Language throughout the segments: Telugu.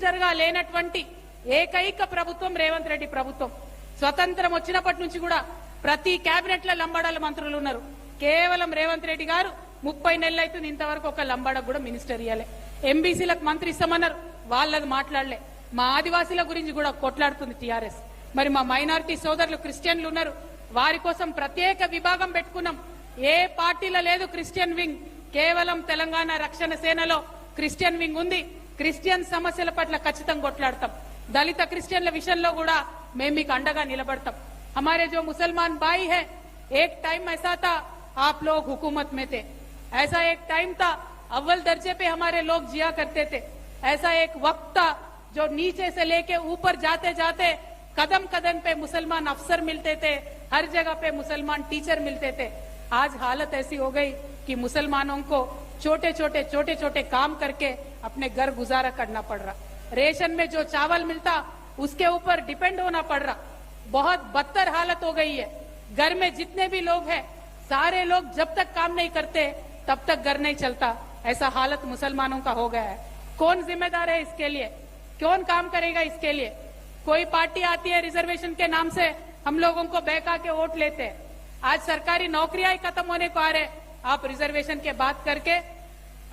మినిస్టర్ గా లేనటువంటి ఏకైక ప్రభుత్వం రేవంత్ రెడ్డి ప్రభుత్వం. స్వతంత్రం వచ్చినప్పటి నుంచి కూడా ప్రతి కేబినెట్ లో లంబాడాల మంత్రులు ఉన్నారు. కేవలం రేవంత్ రెడ్డి గారు 30 నెలలు అవుతుంది ఇంతవరకు ఒక లంబాడకు కూడా మినిస్టర్ ఇయ్యాలే. ఎంబీసీలకు మంత్రి ఇస్తామన్నారు, వాళ్ళది మాట్లాడలే. మా ఆదివాసీల గురించి కూడా కొట్లాడుతుంది టీఆర్ఎస్. మరి మా మైనారిటీ సోదరులు క్రిస్టియన్లు ఉన్నారు, వారి కోసం ప్రత్యేక విభాగం పెట్టుకున్నాం. ఏ పార్టీలో లేదు క్రిస్టియన్ వింగ్, కేవలం తెలంగాణ రక్షణ సేనలో క్రిస్టియన్ వింగ్ ఉంది. క్రిస్టియన్ సమస్యల పట్ల ఖచ్చితంగా కొట్లాడతాం. దళిత క్రిస్టియన్ల విషయంలో కూడా మేము మీకు అండగా నిలబడతాం. हमारे जो मुसलमान भाई है, एक टाइम ऐसा था आप लोग हुकूमत में थे, ऐसा एक टाइम था अव्वल दर्जे पे हमारे लोग जिया करते थे, ऐसा एक वक्त था जो नीचे से लेके ऊपर जाते जाते कदम कदम पे मुसलमान अफसर मिलते थे, हर जगह पे मुसलमान टीचर मिलते थे. आज हालत ऐसी हो गई कि मुसलमानों को छोटे छोटे काम करके अपने घर गुजारा करना पड़ रहा. रेशन में जो चावल मिलता उसके ऊपर डिपेंड होना पड़ रहा. बहुत बदतर हालत हो गई है. घर में जितने भी लोग हैं सारे लोग जब तक काम नहीं करते तब तक घर नहीं चलता. ऐसा हालत मुसलमानों का हो गया है. कौन जिम्मेदार है इसके लिए? कौन काम करेगा इसके लिए? कोई पार्टी आती है रिजर्वेशन के नाम से हम लोगों को बहका के वोट लेते हैं. आज सरकारी नौकरियां ही खत्म होने को आ रहे, आप रिजर्वेशन के बात करके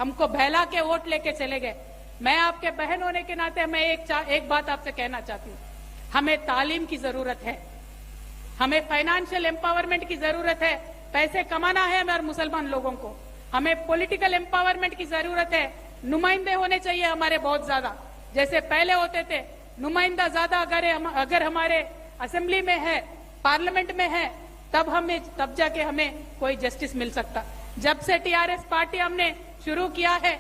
हमको बहला के वोट लेके चले गए. मैं आपके बहन होने के नाते मैं एक बात आपसे कहना चाहती हूँ. हमें तालीम की जरूरत है, हमें फाइनेंशियल एम्पावरमेंट की जरूरत है. पैसे कमाना है हमारे मुसलमान लोगों को. हमें पॉलिटिकल एम्पावरमेंट की जरूरत है. नुमाइंदे होने चाहिए हमारे बहुत ज्यादा, जैसे पहले होते थे. नुमाइंदा ज्यादा अगर हमारे असेंबली में है, पार्लियामेंट में है, तब जाके हमें कोई जस्टिस मिल सकता. जब से टीआरएस पार्टी हमने शुरू किया है,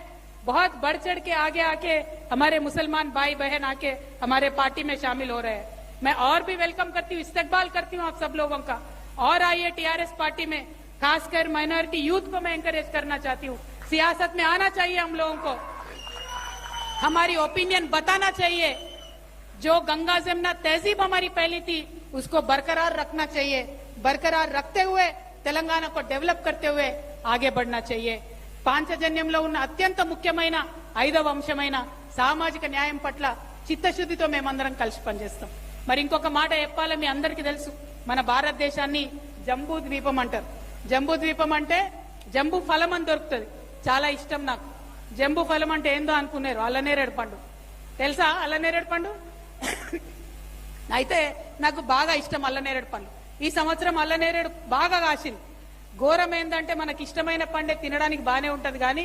बहुत बढ़ चढ़ के आगे आके हमारे मुसलमान भाई बहन आके हमारे पार्टी में शामिल हो रहे हैं. मैं और भी वेलकम करती हूँ, इस्तकबाल करती हूँ आप सब लोगों का. और आइए टीआरएस पार्टी में, खासकर माइनॉरिटी यूथ को मैं एनकरेज करना चाहती हूँ. सियासत में आना चाहिए हम लोगों को, हमारी ओपिनियन बताना चाहिए. जो गंगा जमुना तहजीब हमारी पहली थी उसको बरकरार रखना चाहिए. बरकरार रखते हुए తెలంగాణ को डेवलप करते हुए आगे बढ़ना चाहिए. పాంచజన్యంలో ఉన్న అత్యంత ముఖ్యమైన 5వ అంశమైన సామాజిక న్యాయం పట్ల చిత్తశుద్ధితో మేమందరం కలిసి పనిచేస్తాం. మరి ఇంకొక మాట చెప్పాలి, మీ అందరికీ తెలుసు మన భారతదేశాన్ని జంబూ ద్వీపం అంటారు. జంబూ ద్వీపం అంటే జంబూ ఫలం అని దొరుకుతుంది, చాలా ఇష్టం నాకు. జంబూ ఫలం అంటే ఏందో అనుకున్నారు, అల్లనేరేడు పండు తెలుసా? అల్లనేరేడు పండు అయితే నాకు బాగా ఇష్టం అల్లనేరేడు పండు. ఈ సంవత్సరం అల్లనేరేడు బాగా కాసింది. ఘోరం ఏంటంటే మనకి ఇష్టమైన పండే తినడానికి బానే ఉంటది, కానీ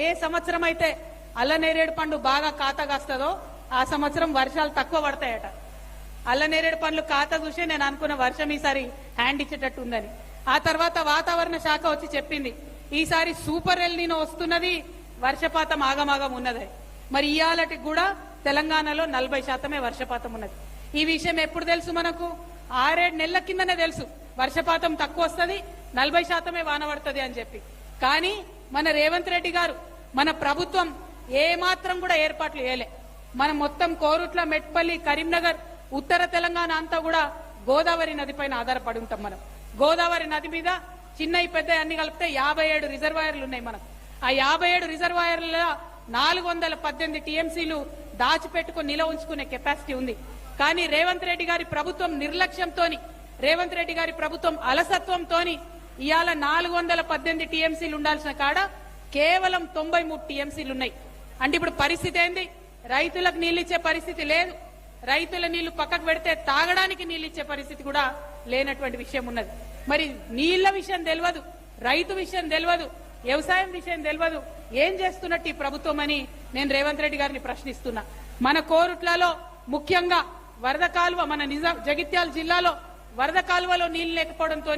ఏ సంవత్సరం అయితే అల్లనేరేడు పండు బాగా కాత కాస్తుందో ఆ సంవత్సరం వర్షాలు తక్కువ పడతాయట. అల్లనేరేడు పండ్లు కాత చూసే నేను అనుకున్న వర్షం ఈసారి హ్యాండ్ ఇచ్చేటట్టు ఉందని. ఆ తర్వాత వాతావరణ శాఖ వచ్చి చెప్పింది ఈసారి సూపర్ ఎల్ నీనో వస్తున్నది, వర్షపాతం ఆగమాగం ఉన్నది. మరి ఇయాలటికి కూడా తెలంగాణలో 40% వర్షపాతం ఉన్నది. ఈ విషయం ఎప్పుడు తెలుసు మనకు? 6-7 నెలల కిందనే తెలుసు వర్షపాతం తక్కువ వస్తుంది, 40% వాన పడుతుంది అని చెప్పి. కానీ మన రేవంత్ రెడ్డి గారు, మన ప్రభుత్వం ఏమాత్రం కూడా ఏర్పాట్లు చేయలే. మనం మొత్తం కోరుట్ల, మెట్పల్లి, కరీంనగర్, ఉత్తర తెలంగాణ అంతా కూడా గోదావరి నది పైన ఆధారపడి ఉంటాం. మనం గోదావరి నది మీద చిన్నవి పెద్ద అన్ని కలిపితే 57 రిజర్వాయర్లు ఉన్నాయి మనకు. ఆ 57 రిజర్వాయర్ల 418 టీఎంసీలు దాచిపెట్టుకుని నిలవ ఉంచుకునే కెపాసిటీ ఉంది. కానీ రేవంత్ రెడ్డి గారి ప్రభుత్వం నిర్లక్ష్యంతోని, రేవంత్ రెడ్డి గారి ప్రభుత్వం అలసత్వంతోని ఇవాళ 418 టీఎంసీలు ఉండాల్సిన కాడ కేవలం 93 టీఎంసీలు ఉన్నాయి. అంటే ఇప్పుడు పరిస్థితి ఏంది? రైతులకు నీళ్ళు ఇచ్చే పరిస్థితి లేదు. రైతుల నీళ్లు పక్కకు పెడితే తాగడానికి నీళ్ళు ఇచ్చే పరిస్థితి కూడా లేనటువంటి విషయం ఉన్నది. మరి నీళ్ల విషయం తెలియదు, రైతు విషయం తెలియదు, వ్యవసాయం విషయం తెలియదు. ఏం చేస్తున్నట్టు ఈ ప్రభుత్వం అని నేను రేవంత్ రెడ్డి గారిని ప్రశ్నిస్తున్నా. మన కోరుట్లలో ముఖ్యంగా వరద కాలువ, మన జగిత్యాల జిల్లాలో వరద కాలువలో నీళ్లు లేకపోవడంతో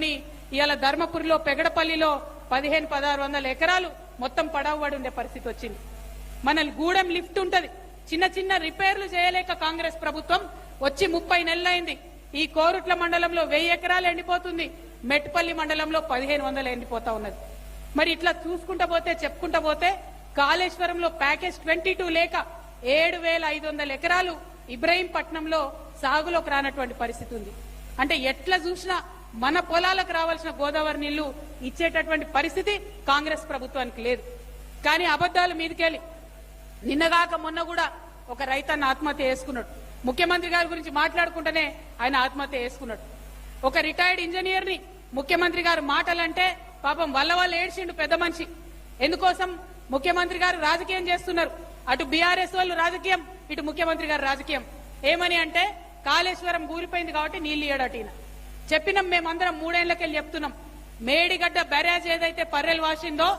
ఇవాళ ధర్మపురిలో, పెగడపల్లిలో 1500-1600 ఎకరాలు మొత్తం పడవబడి ఉండే పరిస్థితి వచ్చింది. మన గూడెం లిఫ్ట్ ఉంటది, చిన్న చిన్న రిపేర్లు చేయలేక కాంగ్రెస్ ప్రభుత్వం వచ్చి 30 నెలలైంది. ఈ కోరుట్ల మండలంలో 1000 ఎకరాలు ఎండిపోతుంది, మెట్పల్లి మండలంలో 1500 ఎండిపోతా ఉన్నది. మరి ఇట్లా చూసుకుంటా పోతే, చెప్పుకుంటా పోతే కాళేశ్వరంలో ప్యాకేజ్ 22 లేక 7500 ఎకరాలు ఇబ్రహీంపట్నంలో సాగులోకి రానటువంటి పరిస్థితి ఉంది. అంటే ఎట్లా చూసినా మన పొలాలకు రావాల్సిన గోదావరి నీళ్లు ఇచ్చేటటువంటి పరిస్థితి కాంగ్రెస్ ప్రభుత్వానికి లేదు. కానీ అబద్దాలు మీదకెళ్ళి నిన్నగాక మొన్న కూడా ఒక రైతన్న ఆత్మహత్య చేసుకున్నాడు. ముఖ్యమంత్రి గారి గురించి మాట్లాడుకుంటేనే ఆయన ఆత్మహత్య చేసుకున్నాడు. ఒక రిటైర్డ్ ఇంజనీర్ ని ముఖ్యమంత్రి గారు మాటలంటే పాపం వల్ల ఏడ్చిండు పెద్ద మనిషి. ఎందుకోసం? ముఖ్యమంత్రి గారు రాజకీయం చేస్తున్నారు. అటు బీఆర్ఎస్ వాళ్ళు రాజకీయం, ఇటు ముఖ్యమంత్రి గారు రాజకీయం. ఏమని అంటే కాళేశ్వరం కూలిపోయింది కాబట్టి నీళ్లు ఇయ్యడట. ఈయన చెప్పినాం, మేమందరం 3 ఏళ్లకెళ్ళి చెప్తున్నాం. మేడిగడ్డ బ్యారేజ్ ఏదైతే పర్రెలు వాసిందో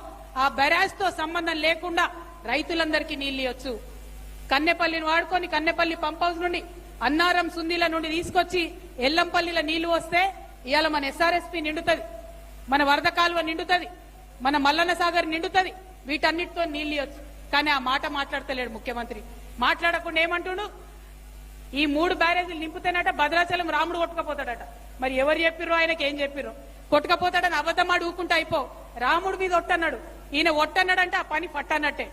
ఆ బ్యారేజ్ తో సంబంధం లేకుండా రైతులందరికీ నీళ్లు ఇవ్వచ్చు. కన్నెపల్లిని వాడుకొని కన్నెపల్లి పంప్ హౌస్ నుండి అన్నారం సుందీల నుండి తీసుకొచ్చి ఎల్లంపల్లిలో నీళ్లు వస్తే ఇవాళ మన ఎస్ఆర్ఎస్పీ నిండుతుంది, మన వరద కాలువ నిండుతుంది, మన మల్లన్న సాగర్ నిండుతుంది. వీటన్నిటితో నీళ్లు ఇవ్వచ్చు. కానీ ఆ మాట మాట్లాడతలేడు ముఖ్యమంత్రి. మాట్లాడకుండా ఏమంటుండు? ఈ 3 బ్యారేజీలు నింపుతేనట భద్రాచలం రాముడు కొట్టుకపోతాడట. మరి ఎవరు చెప్పిర్రో, ఆయనకి ఏం చెప్పిర్రో? కొట్టుకపోతాడని అబద్ధమాడు ఊకుంటా అయిపో. రాముడి మీద ఒట్టన్నాడు, ఈయన ఒట్టన్నాడంటే ఆ పని పట్టన్నట్టే.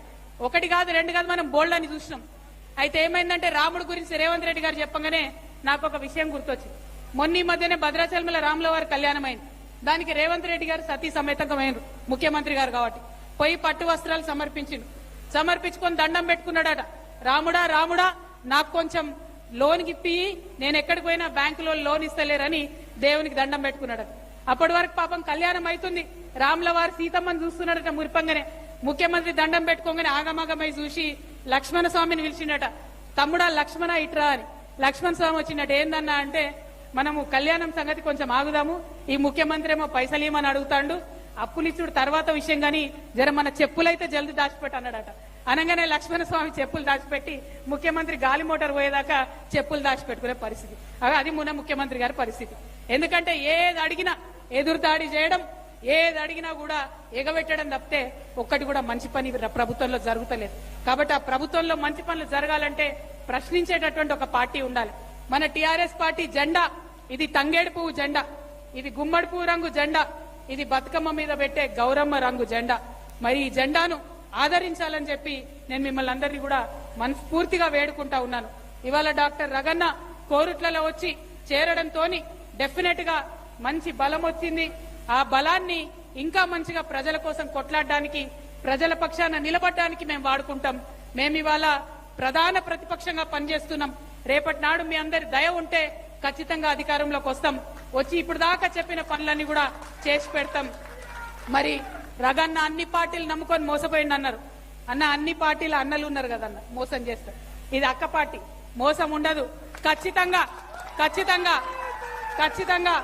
1 కాదు 2 కాదు, మనం బోల్డ్ అని చూసినాం. అయితే ఏమైందంటే రాముడి గురించి రేవంత్ రెడ్డి గారు చెప్పగానే నాకు ఒక విషయం గుర్తొచ్చింది. మొన్న ఈ మధ్యనే భద్రాచలంలో రాముల వారి కళ్యాణం అయింది. దానికి రేవంత్ రెడ్డి గారు సతీ సమేతంగా అయినరు, ముఖ్యమంత్రి గారు కాబట్టి. పోయి పట్టు వస్త్రాలు సమర్పించుకొని దండం పెట్టుకున్నాడట. రాముడా రాముడా నాకు కొంచెం లోన్ ఇప్పి, నేను ఎక్కడికి పోయినా బ్యాంకులో లోన్ ఇస్తలేరని దేవునికి దండం పెట్టుకున్నాడట. అప్పటి వరకు పాపం కళ్యాణం అవుతుంది, రాముల వారు సీతమ్మని చూస్తున్నాడట మురిపంగానే. ముఖ్యమంత్రి దండం పెట్టుకోగానే ఆగమాగమై చూసి లక్ష్మణ స్వామిని పిలిచిండట. తమ్ముడా లక్ష్మణ ఇట్రా అని. లక్ష్మణ స్వామి వచ్చిండట. ఏందన్నా అంటే, మనము కళ్యాణం సంగతి కొంచెం ఆగుదాము, ఈ ముఖ్యమంత్రి ఏమో పైసలు ఇవ్వమని అడుగుతాడు, అప్పులిచ్చుడు తర్వాత విషయం గాని జర మన చెప్పులైతే జల్ది దాచిపెట్టి అన్నాడట. అనగానే లక్ష్మణ స్వామి చెప్పులు దాచిపెట్టి ముఖ్యమంత్రి గాలి మోటార్ పోయేదాకా చెప్పులు దాచిపెట్టుకునే పరిస్థితి. అది మున ముఖ్యమంత్రి గారి పరిస్థితి. ఎందుకంటే ఏది అడిగినా ఎదురుదాడి చేయడం, ఏది అడిగినా కూడా ఎగబెట్టడం తప్పితే ఒక్కటి కూడా మంచి పని ప్రభుత్వంలో జరుగుతలేదు. కాబట్టి ఆ ప్రభుత్వంలో మంచి పనులు జరగాలంటే ప్రశ్నించేటటువంటి ఒక పార్టీ ఉండాలి. మన టిఆర్ఎస్ పార్టీ జెండా ఇది తంగేడు పువ్వు జెండా, ఇది గుమ్మడి పువ్వు రంగు జెండా, ఇది బతుకమ్మ మీద పెట్టే గౌరమ్మ రంగు జెండా. మరి ఈ జెండాను ఆదరించాలని చెప్పి నేను మిమ్మల్ని అందరినీ కూడా మనస్ఫూర్తిగా వేడుకుంటా ఉన్నాను. ఇవాళ డాక్టర్ రగన్న కోరుట్లలో వచ్చి చేరడంతో డెఫినెట్ గా మంచి బలం వచ్చింది. ఆ బలాన్ని ఇంకా మంచిగా ప్రజల కోసం కొట్లాడడానికి, ప్రజల పక్షాన నిలబడడానికి మేము వాడుకుంటాం. మేము ఇవాళ ప్రధాన ప్రతిపక్షంగా పనిచేస్తున్నాం. రేపటి నాడు మీ అందరి దయ ఉంటే ఖచ్చితంగా అధికారంలోకి వస్తాం. వచ్చి ఇప్పుడు దాకా చెప్పిన పనులన్నీ కూడా చేసి పెడతాం. మరి రగన్న అన్ని పార్టీలు నమ్ముకొని మోసపోయింది అన్నారు. అన్న అన్ని పార్టీల అన్నలు ఉన్నారు కదన్న, మోసం చేస్తారు. ఇది అక్క పార్టీ, మోసం ఉండదు. ఖచ్చితంగా ఖచ్చితంగా ఖచ్చితంగా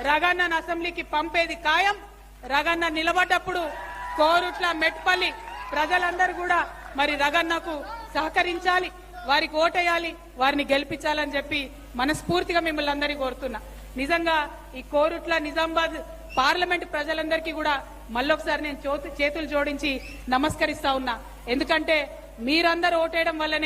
రగన్నను అసెంబ్లీకి పంపేది ఖాయం. రగన్న నిలబడ్డప్పుడు కోరుట్ల మెట్పల్లి ప్రజలందరూ కూడా మరి రగన్నకు సహకరించాలి, వారికి ఓటేయాలి, వారిని గెలిపించాలని చెప్పి మనస్ఫూర్తిగా మిమ్మల్ని అందరినీ కోరుతున్నా. నిజంగా ఈ కోరుట్ల నిజామాబాద్ పార్లమెంట్ ప్రజలందరికీ కూడా మళ్ళొకసారి నేను చేతులు జోడించి నమస్కరిస్తా ఉన్నా. ఎందుకంటే మీరందరూ ఓటేయడం వల్లనే